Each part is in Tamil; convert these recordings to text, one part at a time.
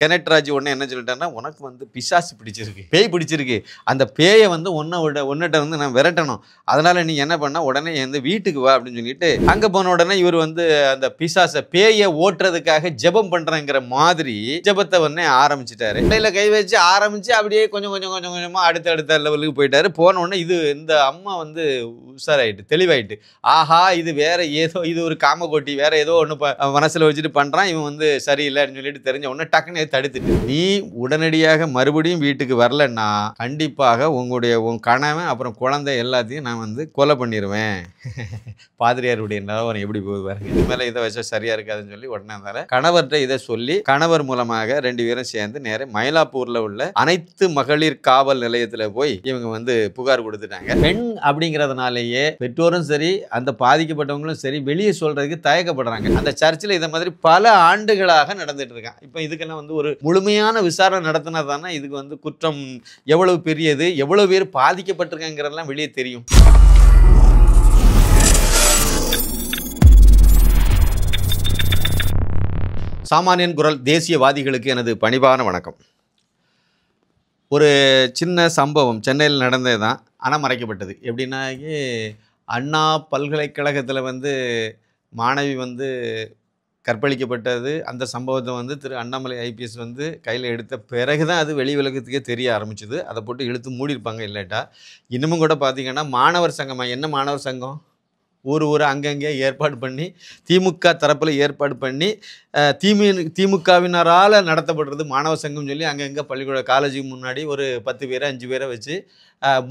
கனெக்ட்ராஜ் உடனே என்ன சொல்லிட்டாருன்னா, உனக்கு வந்து பிசாசு பிடிச்சிருக்கு, பேய் பிடிச்சிருக்கு. அந்த பேயை வந்து உன்னிட்ட வந்து நான் விரட்டணும். அதனால நீ என்ன பண்ண, உடனே வந்து வீட்டுக்கு வா அப்படின்னு சொல்லிட்டு, அங்க போன உடனே இவர் வந்து அந்த பேயை ஓட்டுறதுக்காக ஜெபம் பண்றங்கிற மாதிரி ஜெபத்தை வந்து ஆரம்பிச்சிட்டாரு. இடையில கை வச்சு ஆரம்பிச்சு அப்படியே கொஞ்சம் கொஞ்சம் கொஞ்சம் கொஞ்சமா அடுத்த லெவலுக்கு போயிட்டாரு. போன உடனே இந்த அம்மா வந்து உஷாராயிட்டு, தெளிவாயிட்டு, ஆஹா இது வேற ஏதோ, இது ஒரு காமகோட்டி, வேற ஏதோ ஒன்று மனசுல வச்சுட்டு பண்றான், இவன் வந்து சரியில்லை அப்படின்னு சொல்லிட்டு தெரிஞ்ச உடனே டக்குன்னு தடுத்துட்டு, நீ உடனடியாக மறுபடியும் வீட்டுக்கு வரலன்னா கண்டிப்பாக உன் கணவன் அப்புறம் குழந்தை எல்லாத்தையும் நான் வந்து கொலை பண்ணிடுவேன். பாதிரியாருடைய நிலவரம் எப்படி போகுது பாருங்க. இது மேல இதை வச்சா சரியா இருக்காதுன்னு சொல்லி உடனே இருந்தால கணவர்கிட்ட இதை சொல்லி கணவர் மூலமாக 2 பேரும் சேர்ந்து நேர மயிலாப்பூர்ல உள்ள அனைத்து மகளிர் காவல் நிலையத்துல போய் இவங்க வந்து புகார் கொடுத்துட்டாங்க. பெண் அப்படிங்கிறதுனாலேயே பெற்றோரும் சரி அந்த பாதிக்கப்பட்டவங்களும் சரி வெளியே சொல்றதுக்கு தயக்கப்படுறாங்க. அந்த சர்ச்சில் இதை மாதிரி பல ஆண்டுகளாக நடந்துட்டு இருக்கான். இப்போ இதுக்கெல்லாம் வந்து ஒரு முழுமையான விசாரணை நடத்தினதானே இதுக்கு வந்து குற்றம் எவ்வளவு பெரியது, எவ்வளவு பேர் பாதிக்கப்பட்டிருக்காங்கிறதெல்லாம் வெளியே தெரியும். சாமானியன் குரல் தேசியவாதிகளுக்கு எனது பணிவான வணக்கம். ஒரு சின்ன சம்பவம் சென்னையில் நடந்தது தான், ஆனால் மறைக்கப்பட்டது. எப்படின்னா, அண்ணா பல்கலைக்கழகத்தில் வந்து மாணவி வந்து கற்பழிக்கப்பட்டது. அந்த சம்பவத்தை வந்து திரு அண்ணாமலை ஐபிஎஸ் வந்து கையில் எடுத்த பிறகு தான் அது வெளி உலகத்துக்கே தெரிய ஆரம்பிச்சுது. அதை போட்டு இழுத்து மூடியிருப்பாங்க. இல்லாட்டா இன்னமும் கூட பார்த்திங்கன்னா மாணவர் சங்கமாக, என்ன மாணவர் சங்கம், ஊர் அங்கங்கே ஏற்பாடு பண்ணி திமுக தரப்பில் ஏற்பாடு பண்ணி திமுகவினரால் நடத்தப்படுறது மாணவர் சங்கம் சொல்லி அங்கங்கே பள்ளிக்கூட காலேஜுக்கு முன்னாடி ஒரு 10 பேரை 5 பேரை வச்சு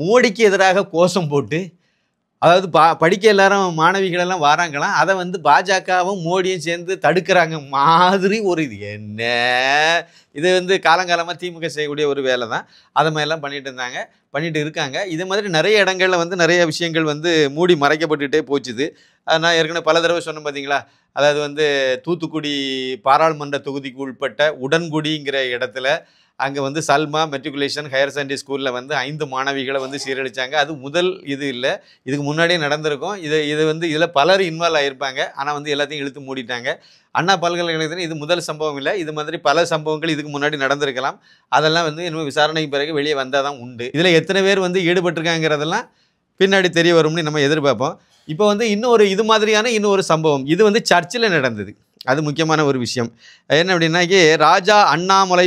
மோடிக்கு எதிராக கோஷம் போட்டு, அதாவது படிக்க எல்லாரும் மாணவிகளெல்லாம் வராங்களாம், அதை வந்து பாஜகவும் மோடியும் சேர்ந்து தடுக்கிறாங்க மாதிரி ஒரு இது. என்ன இது வந்து காலங்காலமாக திமுக செய்யக்கூடிய ஒரு வேலை தான். அதை மாதிரிலாம் பண்ணிட்டு இருக்காங்க. இது மாதிரி நிறைய இடங்களில் வந்து நிறைய விஷயங்கள் வந்து மூடி மறைக்கப்பட்டுகிட்டே போச்சுது. நான் ஏற்கனவே பல தடவை சொன்னேன் பார்த்தீங்களா. அதாவது வந்து தூத்துக்குடி பாராளுமன்ற தொகுதிக்கு உட்பட்ட உடன்குடிங்கிற இடத்துல அங்கே வந்து சல்மா மெட்ரிகுலேஷன் ஹையர் செகண்டரி ஸ்கூலில் வந்து 5 மாணவிகளை வந்து சீரழித்தாங்க. அது முதல் இது இல்லை, இதுக்கு முன்னாடியே நடந்திருக்கும். இது வந்து இதில் பலர் இன்வால்வ் ஆகியிருப்பாங்க. ஆனால் வந்து எல்லாத்தையும் இழுத்து மூடிட்டாங்க. அண்ணா பல்கலைக்கழகத்தில் இது முதல் சம்பவம் இல்லை, இது மாதிரி பல சம்பவங்கள் இதுக்கு முன்னாடி நடந்திருக்கலாம். அதெல்லாம் வந்து இன்னும் விசாரணைக்கு பிறகு வெளியே வந்தால் தான் உண்டு. இதில் எத்தனை பேர் வந்து ஈடுபட்டிருக்காங்கிறதெல்லாம் பின்னாடி தெரிய வரும்னு நம்ம எதிர்பார்ப்போம். இப்போ வந்து இது மாதிரியான இன்னொரு சம்பவம், இது வந்து சர்ச்சில் நடந்தது. அது முக்கியமான ஒரு விஷயம். என்ன அப்படின்னாக்கி, ராஜா அண்ணாமலை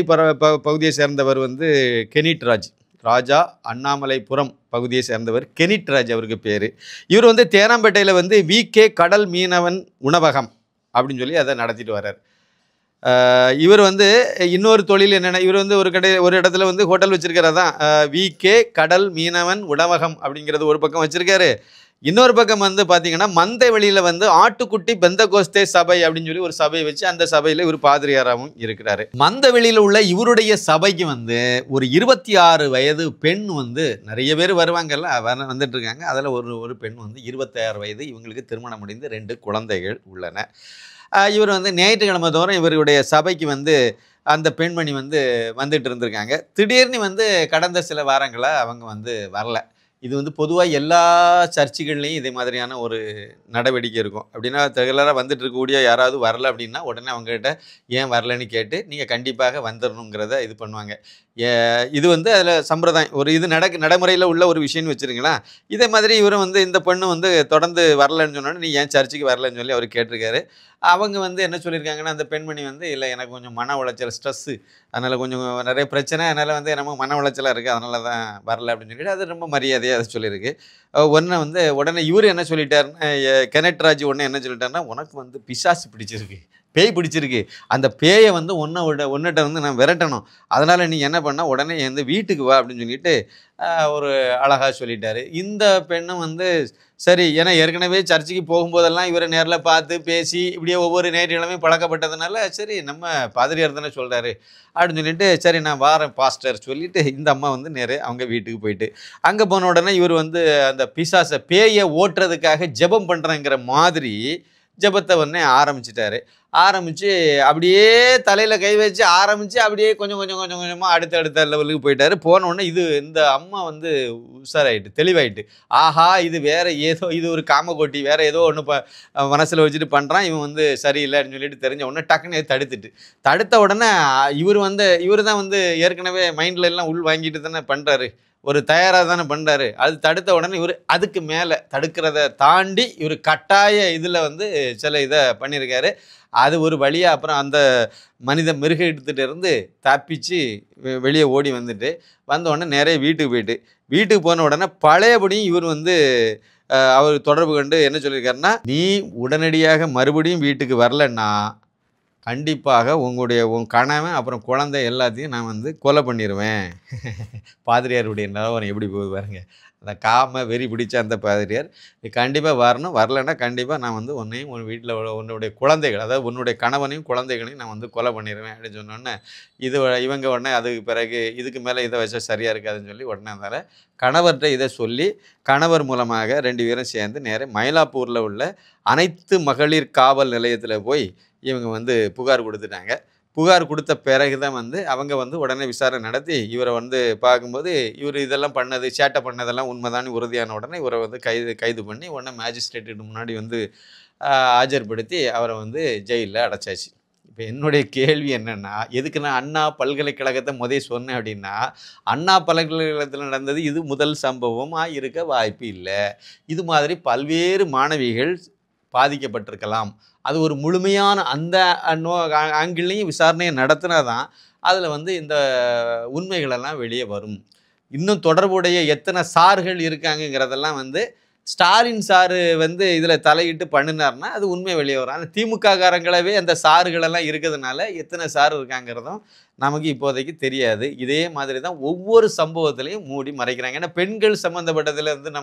பகுதியை சேர்ந்தவர் வந்து கெனிட்ராஜ். ராஜா அண்ணாமலைபுரம் பகுதியை சேர்ந்தவர் கெனிட்ராஜ் அவருக்கு பேர். இவர் வந்து தேனாம்பேட்டையில் வந்து விகே கடல் மீனவன் உணவகம் அப்படின்னு சொல்லி அதை நடத்திட்டு வர்றார். இவர் வந்து இன்னொரு தொழில் என்னென்னா, இவர் வந்து ஒரு இடத்துல வந்து ஹோட்டல் வச்சுருக்கிறது தான் விகே கடல் மீனவன் உணவகம் அப்படிங்கிறது ஒரு பக்கம் வச்சுருக்காரு. இன்னொரு பக்கம் வந்து பார்த்தீங்கன்னா மந்தை வெளியில் வந்து ஆட்டுக்குட்டி பெந்தகோஸ்தே சபை அப்படின்னு சொல்லி ஒரு சபையை வச்சு அந்த சபையில் இவர் பாதிரியாராகவும் இருக்கிறாரு. மந்தை வெளியில் உள்ள இவருடைய சபைக்கு வந்து ஒரு 26 வயது பெண் வந்து, நிறைய பேர் வருவாங்கல்ல, வந்துட்டு இருக்காங்க. அதில் ஒரு பெண் வந்து 26 வயது, இவங்களுக்கு திருமணம் முடிந்து 2 குழந்தைகள் உள்ளன. இவர் வந்து ஞாயிற்றுக்கிழமை தோறும் இவருடைய சபைக்கு வந்து அந்த பெண்மணி வந்து வந்துட்டு இருந்திருக்காங்க. திடீர்னு வந்து கடந்த சில வாரங்களாக அவங்க வந்து வரல. இது வந்து பொதுவாக எல்லா சர்ச்சுகள்லேயும் இதே மாதிரியான ஒரு நடவடிக்கை இருக்கும். அப்படின்னா ரெகுலராக வந்துட்டு இருக்கக்கூடிய யாராவது வரல அப்படின்னா உடனே அவங்ககிட்ட ஏன் வரலன்னு கேட்டு நீங்கள் கண்டிப்பாக வந்துடணுங்கிறத இது பண்ணுவாங்க. இது வந்து அதில் சம்பிரதாயம், ஒரு இது நடைமுறையில் உள்ள ஒரு விஷயம்னு வச்சுருங்களேன். இதே மாதிரி இவரும் வந்து இந்த பெண்ணு வந்து தொடர்ந்து வரலன்னு சொன்னோன்னே நீ ஏன் சர்ச்சுக்கு வரலன்னு சொல்லி அவர் கேட்டிருக்காரு. அவங்க வந்து என்ன சொல்லியிருக்காங்கன்னா, அந்த பெண்மணி வந்து இல்லை எனக்கு கொஞ்சம் மன உளைச்சல், ஸ்ட்ரெஸ்ஸு, அதனால் கொஞ்சம் நிறைய பிரச்சனை, அதனால் வந்து நம்ம மன உளைச்சலாக இருக்குது, அதனால தான் வரல அப்படின்னு சொல்லிட்டு அது ரொம்ப மரியாதையாக அதை சொல்லியிருக்கு. உடனே இவர் என்ன சொல்லிட்டாருன்னா, கனெக்ட்ராஜ் உடனே என்ன சொல்லிட்டாருன்னா, உனக்கு வந்து பிசாசு பிடிச்சிருக்கு, பேய் பிடிச்சிருக்கு, அந்த பேயை வந்து உன்னிட்ட வந்து நான் விரட்டணும். அதனால் நீ என்ன பண்ண, உடனே வந்து வீட்டுக்கு வா அப்படின்னு சொல்லிட்டு ஒரு அழகாக சொல்லிட்டாரு. இந்த பெண்ணும் வந்து சரி, ஏன்னா ஏற்கனவே சர்ச்சுக்கு போகும்போதெல்லாம் இவரை நேரில் பார்த்து பேசி இப்படியே ஒவ்வொரு ஞாயிற்றுக்கிழமையும் பழக்கப்பட்டதுனால சரி நம்ம பாதிரியார் தானே சொல்கிறாரு அப்படின்னு சொல்லிட்டு சரி நான் வாரேன் பாஸ்டர் சொல்லிட்டு இந்த அம்மா வந்து நேரே அவங்க வீட்டுக்கு போயிட்டு அங்கே போன உடனே இவர் வந்து அந்த பேயை ஓட்டுறதுக்காக ஜெபம் பண்ணுறங்கிற மாதிரி ஜெபத்தை உடனே ஆரம்பிச்சிட்டாரு. ஆரம்பித்து அப்படியே தலையில் கை வச்சு ஆரம்பித்து அப்படியே கொஞ்சம் கொஞ்சம் கொஞ்சம் கொஞ்சமாக அடுத்த லெவலுக்கு போயிட்டாரு. போன உடனே இந்த அம்மா வந்து உஷாராயிட்டு, தெளிவாயிட்டு. ஆஹா, இது வேற ஏதோ, இது ஒரு காமகோட்டி, வேற ஏதோ ஒன்று மனசில் வச்சுட்டு பண்ணுறான், இவன் வந்து சரியில்லை அப்படின்னு சொல்லிட்டு தெரிஞ்ச உடனே டக்குன்னு தடுத்த உடனே இவர் தான் வந்து ஏற்கனவே மைண்டில் எல்லாம் உள் வாங்கிட்டு தானே பண்ணுறாரு, ஒரு தயாராக தானே பண்ணுறாரு. அது தடுத்த உடனே இவர் அதுக்கு மேலே தடுக்கிறத தாண்டி இவர் கட்டாய இதில் வந்து சில இதை பண்ணியிருக்காரு. அது ஒரு வழியாக அப்புறம் அந்த மனித மிருகத்திட்ட இருந்து தப்பிச்சு வெளியே ஓடி வந்த உடனே நிறைய வீட்டுக்கு போன உடனே பழையபடியும் இவர் வந்து அவர் தொடர்பு கொண்டு என்ன சொல்லியிருக்காருன்னா, நீ உடனடியாக மறுபடியும் வீட்டுக்கு வரலன்னா கண்டிப்பாக உன் கணவன் அப்புறம் குழந்தை எல்லாத்தையும் நான் வந்து கொலை பண்ணிடுவேன். பாதிரியாருடைய நிலவரம் எப்படி போகுது பாருங்க. அந்த காம வெறி பிடிச்ச அந்த பாதிரியார், நீ கண்டிப்பாக வரணும், வரலைன்னா கண்டிப்பாக நான் வந்து உன்னையும் உன் வீட்டில் உன்னுடைய குழந்தைகள், அதாவது உன்னுடைய கணவனையும் குழந்தைகளையும் நான் வந்து கொலை பண்ணிடுவேன் அப்படின்னு சொன்னோடனே இவங்க உடனே அதுக்கு பிறகு இதுக்கு மேலே இதை வச்சா சரியாக இருக்காதுன்னு சொல்லி உடனே அதனால் கணவர்கிட்ட இதை சொல்லி கணவர் மூலமாக 2 பேரும் சேர்ந்து நேராக மயிலாப்பூரில் உள்ள அனைத்து மகளிர் காவல் நிலையத்தில் போய் இவங்க வந்து புகார் கொடுத்துட்டாங்க. புகார் கொடுத்த பிறகு தான் வந்து அவங்க வந்து உடனே விசாரணை நடத்தி இவரை வந்து பார்க்கும்போது இவர் இதெல்லாம் சேட்டை பண்ணதெல்லாம் உண்மைதானே உறுதியான உடனே இவரை வந்து கைது பண்ணி உடனே மேஜிஸ்ட்ரேட்டு முன்னாடி வந்து ஆஜர்படுத்தி அவரை வந்து ஜெயிலில் அடைச்சாச்சு. இப்போ என்னுடைய கேள்வி என்னென்னா, எதுக்கு நான் அண்ணா பல்கலைக்கழகத்தை சொன்னேன் அப்படின்னா, அண்ணா பல்கலைக்கழகத்தில் நடந்தது இது முதல் சம்பவமாக இருக்க வாய்ப்பு இல்லை. இது மாதிரி பல்வேறு மாணவிகள் பாதிக்கப்பட்டிருக்கலாம். அது ஒரு முழுமையான அந்த ஆங்கிள்லையும் விசாரணையை நடத்தினா தான் அதில் வந்து இந்த உண்மைகளெல்லாம் வெளியே வரும். இன்னும் தொடர்புடைய எத்தனை சார்கள் இருக்காங்கங்கிறதெல்லாம் வந்து ஸ்டாலின் சாரு வந்து இதில் தலையிட்டு பண்ணினார்னா அது உண்மை வெளியே வரும். அந்த திமுக காரங்களவே அந்த சாறுகளெல்லாம் இருக்கிறதுனால எத்தனை சார் இருக்காங்கிறதும் நமக்கு இப்போதைக்கு தெரியாது. இதே மாதிரி தான் ஒவ்வொரு சம்பவத்திலையும் மூடி மறைக்கிறாங்க. ஏன்னா பெண்கள் சம்மந்தப்பட்டதில் வந்து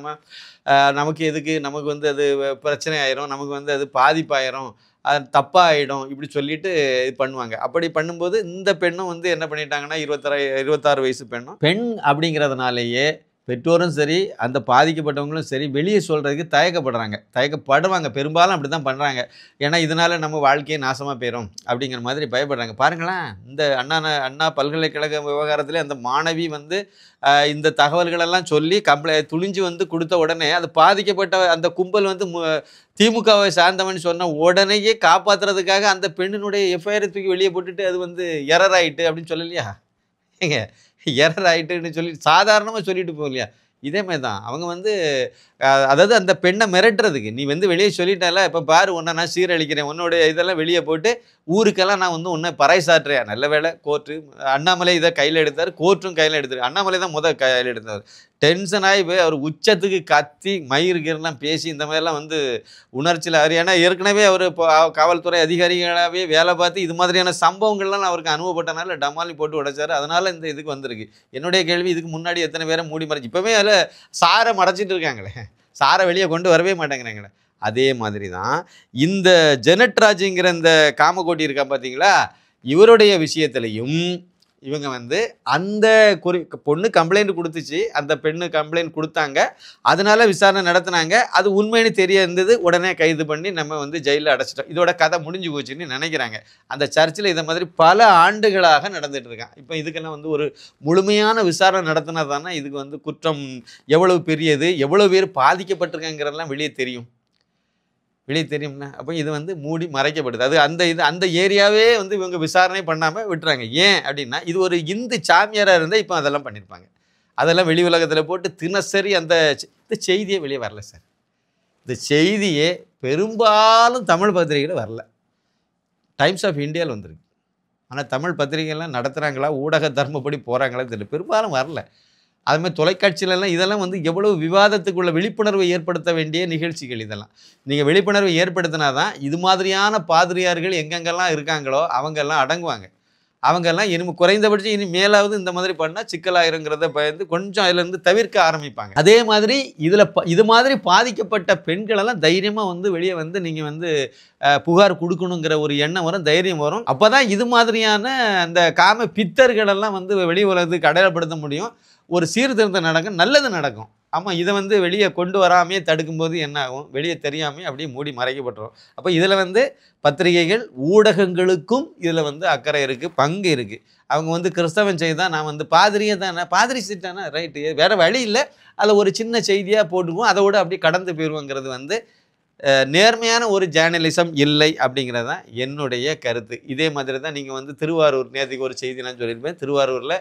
நமக்கு எதுக்கு, நமக்கு வந்து அது பிரச்சனை ஆயிரும், நமக்கு வந்து அது பாதிப்பாயிரும், அது தப்பாகிடும் இப்படி சொல்லிட்டு இது பண்ணுவாங்க. அப்படி பண்ணும்போது இந்த பெண்ணும் வந்து என்ன பண்ணிட்டாங்கன்னா 26 வயசு பெண் அப்படிங்கிறதுனாலேயே பெற்றோரும் சரி அந்த பாதிக்கப்பட்டவங்களும் சரி வெளியே சொல்கிறதுக்கு தயக்கப்படுவாங்க. பெரும்பாலும் அப்படி தான் பண்ணுறாங்க. ஏன்னா இதனால் நம்ம வாழ்க்கையை நாசமாக போயிடும் அப்படிங்கிற மாதிரி பயப்படுறாங்க. பாருங்களேன், இந்த அண்ணா பல்கலைக்கழக விவகாரத்தில் அந்த மாணவி வந்து இந்த தகவல்களெல்லாம் சொல்லி துணிஞ்சு வந்து கொடுத்த உடனே அது பாதிக்கப்பட்ட அந்த கும்பல் வந்து திமுகவை சார்ந்தவன் சொன்ன உடனேயே காப்பாற்றுறதுக்காக அந்த பெண்ணினுடைய எஃப்ஐஆரை தூக்கி வெளியே போட்டுட்டு அது வந்து எரர் ஆகிட்டு அப்படின்னு சொல்லலையா? ஏங்க, எரர் ஆகிட்டுன்னு சொல்லி சாதாரணமாக சொல்லிட்டு போகலையா? இதேமாதிரி தான் அவங்க வந்து அதாவது அந்த பெண்ணை மிரட்டுறதுக்கு, நீ வந்து வெளியே சொல்லிட்டால, இப்போ பாரு உன்னை நான் சீரழிக்கிறேன், உன்னுடைய இதெல்லாம் வெளியே போட்டு ஊருக்கெல்லாம் நான் வந்து உன்னை பறைசாற்றுறேன். நல்ல வேலை கோர்ட்டு அண்ணாமலை இதை கையில் எடுத்தார், கோர்ட்டும் கையில் எடுத்தார். அண்ணாமலை தான் கையில் எடுத்தார். டென்ஷன் ஆகி போய் அவர் உச்சத்துக்கு கத்தி மயிருக்கெல்லாம் பேசி இந்த மாதிரிலாம் வந்து உணர்ச்சியில் ஏன்னா ஏற்கனவே அவர் இப்போ காவல்துறை அதிகாரிகளாகவே வேலை பார்த்து இது மாதிரியான சம்பவங்கள்லாம் அவருக்கு அனுபவப்பட்டனால டமாலி போட்டு உடைச்சார். அதனால் இந்த இதுக்கு வந்திருக்கு. என்னுடைய கேள்வி, இதுக்கு முன்னாடி எத்தனை பேரை மூடி மறைச்சி இப்போவே அதில் சாரை மறைச்சிட்டு இருக்காங்களே, சாரை வெளியே கொண்டு வரவே மாட்டேங்கிறாங்களே. அதே மாதிரி தான் இந்த ஜெனட்ராஜுங்கிற இந்த காமகோட்டி இருக்கா பார்த்தீங்களா, இவருடைய விஷயத்துலையும் இவங்க வந்து அந்த பொண்ணு கம்ப்ளைண்ட் கொடுத்துச்சு, அந்த பெண்ணு கம்ப்ளைண்ட் கொடுத்தாங்க, அதனால விசாரணை நடத்தினாங்க. அது உண்மைன்னு தெரிய இருந்தது, உடனே கைது பண்ணி நம்ம வந்து ஜெயிலில் அடைச்சிட்டோம். இதோட கதை முடிஞ்சு போச்சுன்னு நினைக்கிறாங்க. அந்த சர்ச்சில் இதை மாதிரி பல ஆண்டுகளாக நடந்துட்டு இருக்கான். இப்போ இதுக்கெல்லாம் வந்து ஒரு முழுமையான விசாரணை நடத்தினா தானே இதுக்கு வந்து குற்றம் எவ்வளவு பெரியது, எவ்வளோ பேர் பாதிக்கப்பட்டிருக்காங்கிறதெல்லாம் வெளியே தெரியும்னா, அப்போ இது வந்து மூடி மறைக்கப்படுது. அது அந்த ஏரியாவே வந்து இவங்க விசாரணை பண்ணாமல் விட்டுறாங்க. ஏன் அப்படின்னா, இது ஒரு இந்து சாமியாராக இருந்தால் இப்போ அதெல்லாம் பண்ணியிருப்பாங்க. அதெல்லாம் வெளி உலகத்தில் போட்டு தினசரி இந்த செய்தியே வெளியே வரல சார். இந்த செய்தியே பெரும்பாலும் தமிழ் பத்திரிகையில் வரல. டைம்ஸ் ஆஃப் இந்தியாவில் வந்திருக்கு. ஆனால் தமிழ் பத்திரிகைலாம் நடத்துகிறாங்களா, ஊடக தர்மப்படி போகிறாங்களா தெரியல, பெரும்பாலும் வரல. அதுமாதிரி தொலைக்காட்சியிலலாம் இதெல்லாம் வந்து எவ்வளோ விவாதத்துக்குள்ள விழிப்புணர்வை ஏற்படுத்த வேண்டிய நிகழ்ச்சிகள். இதெல்லாம் நீங்கள் விழிப்புணர்வை ஏற்படுத்தினா தான் இது மாதிரியான பாதிரியார்கள் எங்கெங்கெல்லாம் இருக்காங்களோ அவங்கெல்லாம் அடங்குவாங்க. அவங்கெல்லாம் குறைந்தபட்சம் இனி மேலாவது இந்த மாதிரி பண்ணால் சிக்கலாயிருங்கிறத பயந்து கொஞ்சம் அதிலேருந்து தவிர்க்க ஆரம்பிப்பாங்க. அதே மாதிரி இது மாதிரி பாதிக்கப்பட்ட பெண்களெல்லாம் தைரியமாக வந்து வெளியே வந்து நீங்கள் வந்து புகார் கொடுக்கணுங்கிற ஒரு எண்ணம் வரும், தைரியம் வரும். அப்போ தான் இது மாதிரியான அந்த காம பித்தர்களெல்லாம் வந்து வெளி உலகத்துக்கு அடையாளப்படுத்த முடியும். ஒரு சீர்திருத்தம் நடக்கும், நல்லது நடக்கும். ஆமாம், இதை வந்து வெளியே கொண்டு வராமையே தடுக்கும்போது என்ன ஆகும், வெளியே தெரியாமல் அப்படியே மூடி மறைக்கப்பட்டுரும். அப்போ இதில் வந்து பத்திரிகைகள் ஊடகங்களுக்கும் இதில் வந்து அக்கறை இருக்குது, பங்கு இருக்குது. அவங்க வந்து கிறிஸ்தவன் செய்தால் நான் வந்து பாதிரியே தானே, பாதிரி சீட்டானா ரைட்டு, வேறு வழி இல்லை, அதில் ஒரு சின்ன செய்தியாக போட்டுக்குவோம், அதை விட அப்படியே கடந்து போயிடுவோங்கிறது வந்து நேர்மையான ஒரு ஜேர்னலிசம் இல்லை அப்படிங்கிறது தான் என்னுடைய கருத்து. இதே மாதிரி தான் நீங்கள் வந்து திருவாரூர், நேற்றுக்கு ஒரு செய்தி நான் சொல்லியிருப்பேன், திருவாரூரில்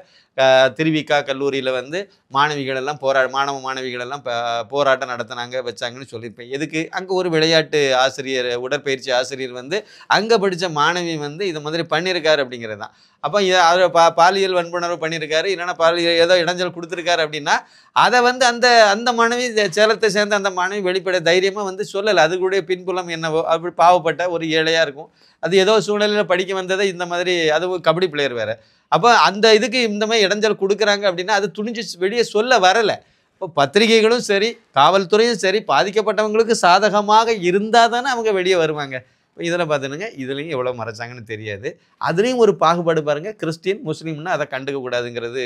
திருவிக்கா கல்லூரியில் வந்து மாணவிகள் எல்லாம் மாணவ மாணவிகள் எல்லாம் போராட்டம் நடத்தினாங்க, வச்சாங்கன்னு சொல்லியிருப்பேன். எதுக்கு? அங்கே ஒரு விளையாட்டு ஆசிரியர், உடற்பயிற்சி ஆசிரியர் வந்து அங்கே படித்த மாணவி வந்து இது மாதிரி பண்ணியிருக்காரு அப்படிங்கிறது தான். அப்போ அவர் பாலியல் வன்புணர்வு பண்ணியிருக்காரு, இல்லைன்னா பாலியல் ஏதோ இடைஞ்சல் கொடுத்துருக்காரு அப்படின்னா அதை வந்து அந்த அந்த மாணவி, சேலத்தை சேர்ந்த அந்த மாணவி வெளிப்படை தைரியமாக வந்து சொல்லலை. அதுக்குடைய பின்புலம் என்னவோ, அப்படி பாவப்பட்ட ஒரு ஏழையாக இருக்கும், அது ஏதோ சூழ்நிலையில் படிக்க வந்ததை இந்த மாதிரி, அதுவும் கபடி பிளேயர் வேறு. அப்போ அந்த இதுக்கு இந்த மாதிரி இடைஞ்சல் கொடுக்குறாங்க அப்படின்னா அது துணிஞ்சு வெளியே சொல்ல வரலை. இப்போ பத்திரிகைகளும் சரி, காவல்துறையும் சரி, பாதிக்கப்பட்டவங்களுக்கு சாதகமாக இருந்தால் தானே அவங்க வெளியே வருவாங்க. இப்போ இதில் பார்த்துனுங்க, இதுலேயும் எவ்வளோ மறைச்சாங்கன்னு தெரியாது. அதுலேயும் ஒரு பாகுபாடு பாருங்கள், கிறிஸ்டின் முஸ்லீம்னா அதை கண்டுக்க கூடாதுங்கிறது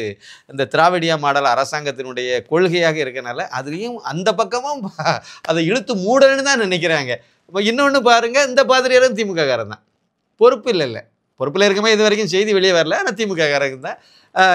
இந்த திராவிடியா மாடல் அரசாங்கத்தினுடைய கொள்கையாக இருக்கனால அதுலேயும் அந்த பக்கமும் அதை இழுத்து மூடன்னு தான் நினைக்கிறாங்க. இப்போ இன்னொன்று பாருங்கள், இந்த பாதிரியாரும் திமுக காரன் தான், பொறுப்பு இல்லை, பொறுப்பில் இருக்கமே இது வரைக்கும் செய்தி வெளியே வரல, ஆனால் திமுக காரங்க தான்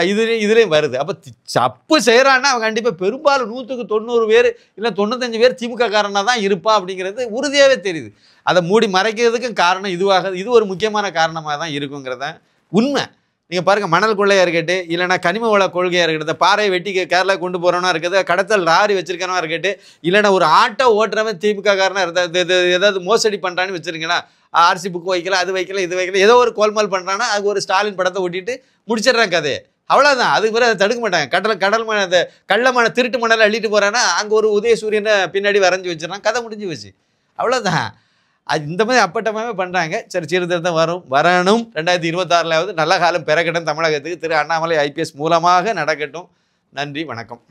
இதுலேயும் வருது. அப்போ தப்பு செய்கிறான்னா அவன் கண்டிப்பாக பெரும்பாலும் 100க்கு 90 பேர் இல்லை 95 பேர் திமுக காரனாக தான் இருப்பான் அப்படிங்கிறது உறுதியாகவே தெரியுது. அதை மூடி மறைக்கிறதுக்கும் காரணம் இது ஒரு முக்கியமான காரணமாக தான் இருக்குங்கிறத உண்மை. நீங்கள் பாருங்கள், மணல் கொள்ளையாக இருக்கட்டும், இல்லைனா கனிம வள கொள்கையாக இருக்கட்டும், பாறையை வெட்டி கேரளா கொண்டு போகிறவனா இருக்குது, கடத்தல் லாரி வச்சிருக்கவனா இருக்கட்டும், இல்லைனா ஒரு ஆட்டோ ஓட்டுறவன் திமுக காரனாக இருந்தால் ஏதாவது மோசடி பண்ணுறான்னு வச்சுருக்கீங்களா, ஆர்சி புக் வைக்கல, அது வைக்கல, இது வைக்கல, ஏதோ ஒரு கோல்மால் பண்ணுறான்னா அது ஒரு ஸ்டாலின் படத்தை ஒட்டிட்டு முடிச்சிடுறாங்க கதையை, அவ்வளோதான். அதுக்கு பிறகு அதை தடுக்க மாட்டாங்க. கடல் மணல், அந்த கள்ள திருட்டு மணலை அள்ளிட்டு போகிறான்னா அங்கே ஒரு உதயசூரியனை பின்னாடி வரைஞ்சி வச்சிடறான், கதை முடிஞ்சு வச்சு, அவ்வளோதான். அது இந்த மாதிரி அப்பட்டமாகவே பண்ணுறாங்க. சரி, சீர்திருத்தம் வரணும். 2026 நல்ல காலம் பிறக்கட்டும் தமிழகத்துக்கு. திரு அண்ணாமலை IPS மூலமாக நடக்கட்டும். நன்றி, வணக்கம்.